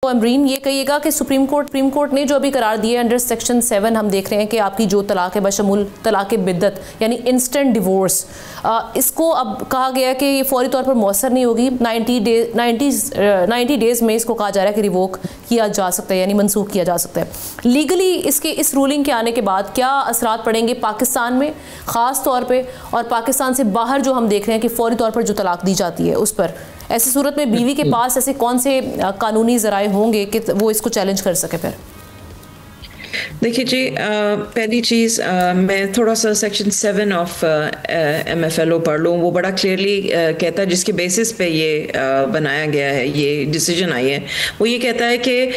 तो अमरीन ये कहिएगा कि सुप्रीम कोर्ट ने जो अभी करार दिया अंडर सेक्शन 7 हम देख रहे हैं कि आपकी जो तलाक है बशमूल तलाक बिद्दत यानी इंस्टेंट डिवोर्स, इसको अब कहा गया कि ये फौरी तौर पर मौसर नहीं होगी। 90 डेज़ में इसको कहा जा रहा है कि रिवोक किया जा सकता है यानी मनसूख किया जा सकता है। लीगली इस रूलिंग के आने के बाद क्या असरात पड़ेंगे पाकिस्तान में ख़ास तौर पर, और पाकिस्तान से बाहर जो हम देख रहे हैं कि फौरी तौर पर जो तलाक दी जाती है उस पर? ऐसी सूरत में बीवी के पास ऐसे कौन से कानूनी ज़राए होंगे कि वो इसको चैलेंज कर सके? फिर देखिए जी, पहली चीज़ मैं थोड़ा सा सेक्शन 7 ऑफ MFLO पढ़ लूँ। वो बड़ा क्लियरली कहता है, जिसके बेसिस पे ये बनाया गया है, ये डिसीजन आई है। वो ये कहता है कि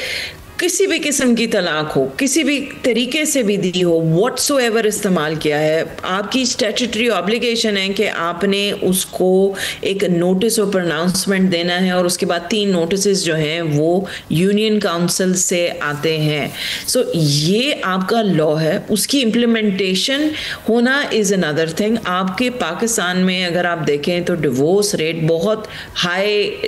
किसी भी किस्म की तलाक हो, किसी भी तरीके से भी दी हो, व्हाटसोएवर इस्तेमाल किया है, आपकी स्टैट्यूटरी ऑब्लिगेशन है कि आपने उसको एक नोटिस ऑफ अनाउंसमेंट देना है, और उसके बाद 3 नोटिस जो हैं वो यूनियन काउंसिल से आते हैं। सो ये आपका लॉ है, उसकी इम्प्लीमेंटेशन होना इज़ अनदर थिंग। आपके पाकिस्तान में अगर आप देखें तो डिवोर्स रेट बहुत हाई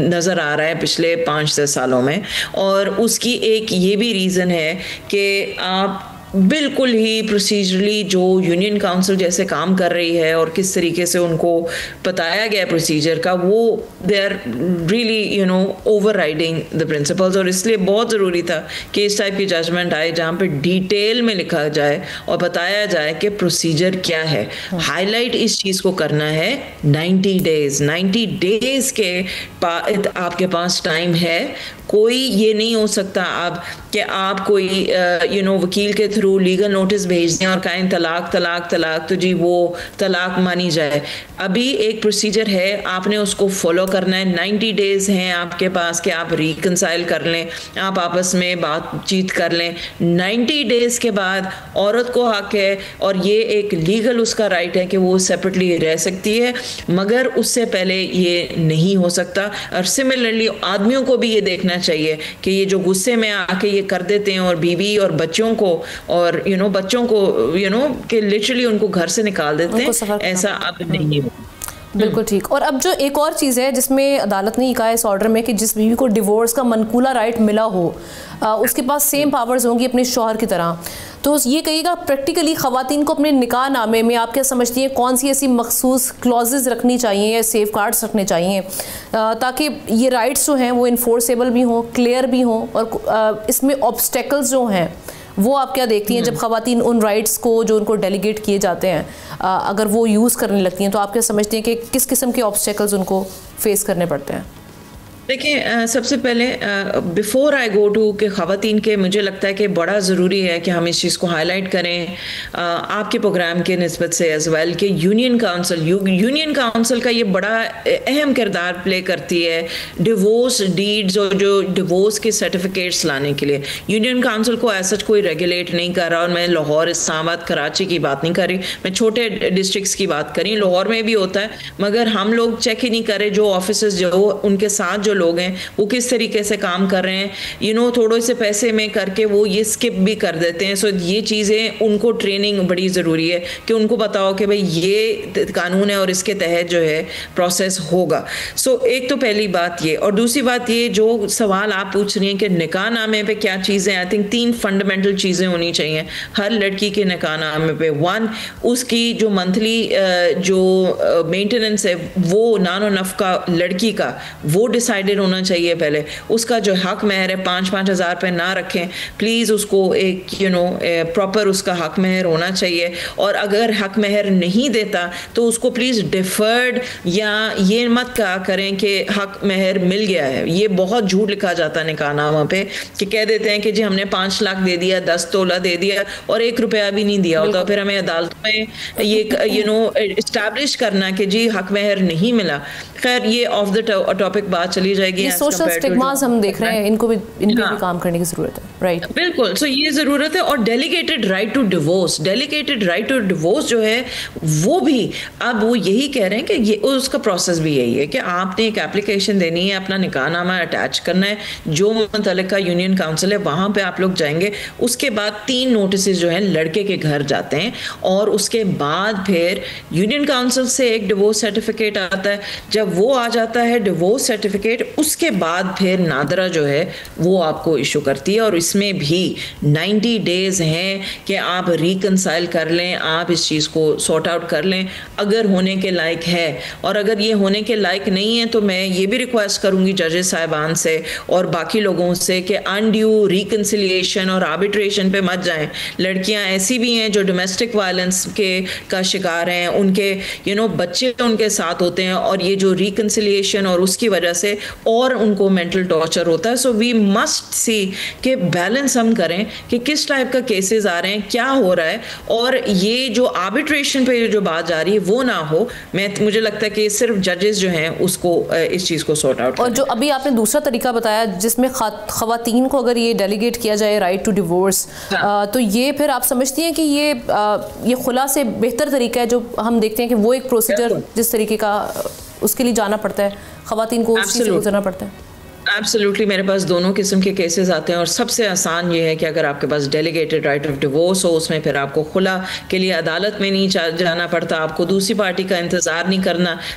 नज़र आ रहा है पिछले 5-6 सालों में, और उसकी एक ये भी रीज़न है कि आप बिल्कुल ही प्रोसीजरली जो यूनियन काउंसिल जैसे काम कर रही है और किस तरीके से उनको बताया गया प्रोसीजर का, वो they are really overriding the principles. और इसलिए बहुत ज़रूरी था कि इस टाइप की जजमेंट आए जहाँ पे डिटेल में लिखा जाए और बताया जाए कि प्रोसीजर क्या है। हाईलाइट इस चीज़ को करना है 90 डेज़ के आपके पास टाइम है। कोई ये नहीं हो सकता अब कि आप कोई वकील के थ्रू लीगल नोटिस भेज दें और कहें तलाक तलाक तलाक, तो जी वो तलाक मानी जाए। अभी एक प्रोसीजर है, आपने उसको फॉलो करना है। 90 डेज़ हैं आपके पास कि आप रिकंसाइल कर लें, आप आपस में बातचीत कर लें। 90 डेज़ के बाद औरत को हक है, और ये एक लीगल उसका राइट है कि वो सेपरेटली रह सकती है, मगर उससे पहले ये नहीं हो सकता। और सिमिलरली आदमियों को भी ये देखना चाहिए कि ये जो गुस्से में आके ये कर देते हैं, और बीवी और बच्चों को और बच्चों को कि लिटरली उनको घर से निकाल देते हैं, ऐसा अब नहीं हो। बिल्कुल ठीक। और अब जो एक और चीज़ है जिसमें अदालत ने कहा है इस ऑर्डर में कि जिस बीवी को डिवोर्स का मनकूला राइट मिला हो उसके पास सेम पावर्स होंगी अपने शौहर की तरह। तो ये कहिएगा प्रैक्टिकली ख़वातीन को अपने निकाह नामे में आप क्या समझती हैं कौन सी ऐसी मखसूस क्लॉजेज रखनी चाहिए या सेफ गार्ड्स रखने चाहिए ताकि ये राइट्स जो हैं वो इन्फोर्सेबल भी हों, क्लियर भी हों, और इसमें ऑब्स्टेकल्स जो हैं वो आप क्या देखती हैं जब ख़वातीन उन राइट्स को जो उनको डेलीगेट किए जाते हैं अगर वो यूज़ करने लगती हैं, तो आप क्या समझती हैं कि किस किस्म के ऑब्स्टेकल्स उनको फेस करने पड़ते हैं? देखिए, सबसे पहले बिफ़ोर आई गो टू के ख़वातीन के, मुझे लगता है कि बड़ा ज़रूरी है कि हम इस चीज़ को हाईलाइट करें आपके प्रोग्राम के निस्बत से एज़ वेल कि यूनियन काउंसिल का ये बड़ा अहम किरदार प्ले करती है डिवोर्स डीड्स और जो डिवोर्स के सर्टिफिकेट्स लाने के लिए। यूनियन काउंसिल को ऐसा कोई रेगुलेट नहीं कर रहा, और मैं लाहौर, इस्लामाबाद, कराची की बात नहीं कर रही, मैं छोटे डिस्ट्रिक्ट्स की बात करी। लाहौर में भी होता है, मगर हम लोग चेक ही नहीं कर रहे जो ऑफिसर्स जो उनके साथ जो लोग हैं वो किस तरीके से काम कर रहे हैं। थोड़े से पैसे में करके वो ये स्किप भी कर देते हैं। सो ये चीज़ें उनको ट्रेनिंग बड़ी ज़रूरी है कि उनको बताओ कि भाई ये कानून है और इसके तहत जो है प्रोसेस होगा। सो एक तो पहली बात ये, और दूसरी बात ये जो सवाल आप पूछ रही हैं कि निकाह नामे पे क्या चीज़ें, आई थिंक 3 फंडामेंटल चीज़ें होनी चाहिए हर लड़की के निकाह नामे पे। 1, उसकी जो मंथली जो मेंटेनेंस है वो नानो नफ़का लड़की का वो डिसाइडेड होना चाहिए पहले। उसका जो हक महर है 5-5 हज़ार रुपये ना रखें प्लीज़, उसको एक प्रॉपर उसका हक महर होना चाहिए। और अगर हक महर नहीं देता तो उसको प्लीज़ डिफर्ड, या ये मत कहा करें कि हक महर मिल गया है। ये बहुत झूठ लिखा जाता है निकाहनामा पे कि कह देते हैं कि जी हमने 5 लाख दे दिया, 10 तोला दे दिया और 1 रुपया भी नहीं दिया होता। फिर हमें अदालतों में ये इस्टेब्लिश करना कि जी हक महर नहीं मिला। खैर, ये ऑफ द टॉपिक बात चली जाएगी। सोशल स्टिग्मास हम देख रहे हैं, इनको भी काम करने की ज़रूरत है। राइट बिल्कुल। सो ये ज़रूरत है। और delegated right to divorce, delegated right to divorce जो है वो भी अब वो यही कह रहे हैं कि ये उसका प्रोसेस भी यही है कि आपने एक एप्लीकेशन देनी है, अपना निकाहनामा अटैच करना है, जो मुतल्लिका यूनियन काउंसिल है वहाँ पे आप लोग जाएंगे, उसके बाद 3 नोटिस जो हैं लड़के के घर जाते हैं, और उसके बाद फिर यूनियन काउंसिल से एक डिवोर्स सर्टिफिकेट आता है। जब वो आ जाता है डिवोर्स सर्टिफिकेट, उसके बाद फिर नादरा जो है वो आपको इशू करती है, और इसमें भी 90 डेज हैं कि आप रिकंसाइल कर लें, आप इस चीज़ को सॉर्ट आउट कर लें अगर होने के लायक है। और अगर ये होने के लायक नहीं है तो मैं ये भी रिक्वेस्ट करूंगी जजेस साहिबान से और बाकी लोगों से कि अनड्यू रिकंसिलिएशन और आर्बिट्रेशन पे मत जाएं। लड़कियां ऐसी भी हैं जो डोमेस्टिक वायलेंस का शिकार हैं, उनके बच्चे उनके साथ होते हैं, और ये जो रिकंसिलिएशन और उसकी वजह से और उनको मेंटल टॉर्चर होता है। सो वी मस्ट सी कि बैलेंस हम करें कि किस टाइप का केसेस आ रहे हैं, क्या हो रहा है, और ये जो आर्बिट्रेशन पे जो बात जा रही है वो ना हो। मुझे लगता है कि सिर्फ जजेस जो हैं उसको इस चीज़ को सॉर्ट आउट। और जो अभी आपने दूसरा तरीका बताया जिसमें ख़वातीन को अगर ये डेलीगेट किया जाए राइट टू डिवोर्स, तो ये फिर आप समझती हैं कि ये खुला से बेहतर तरीका है? जो हम देखते हैं कि वो एक प्रोसीजर जिस तरीके का उसके लिए जाना पड़ता है, ख़वातीन को उस चीज़ से गुजरना पड़ता है। एब्सोल्युटली, मेरे पास दोनों किस्म के केसेस आते हैं, और सबसे आसान ये है कि अगर आपके पास डेलीगेटेड राइट ऑफ डिवोर्स हो, उसमें फिर आपको खुला के लिए अदालत में नहीं जाना पड़ता, आपको दूसरी पार्टी का इंतज़ार नहीं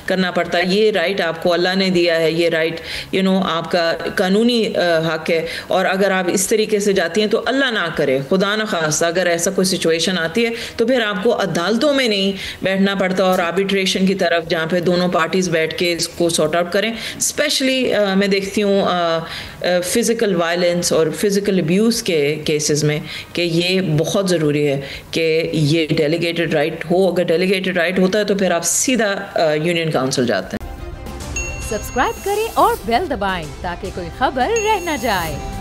करना पड़ता। ये राइट आपको अल्लाह ने दिया है, ये राइट आपका कानूनी हक है। और अगर आप इस तरीके से जाती हैं तो अल्लाह ना करे, खुदा न खास्ता अगर ऐसा कोई सिचुएशन आती है तो फिर आपको अदालतों में नहीं बैठना पड़ता और आर्बिट्रेशन की तरफ, जहाँ पे दोनों पार्टीज बैठ के इसको सॉर्ट आउट करें। स्पेशली मैं देखती हूँ फिज़िकल वायलेंस और फिज़िकल अब्यूज़ के केसेस में कि ये बहुत ज़रूरी है कि ये डेलीगेटेड राइट हो। अगर डेलीगेटेड राइट होता है तो फिर आप सीधा यूनियन काउंसिल जाते हैं। सब्सक्राइब करें और बेल दबाएं ताकि कोई खबर रह न जाए।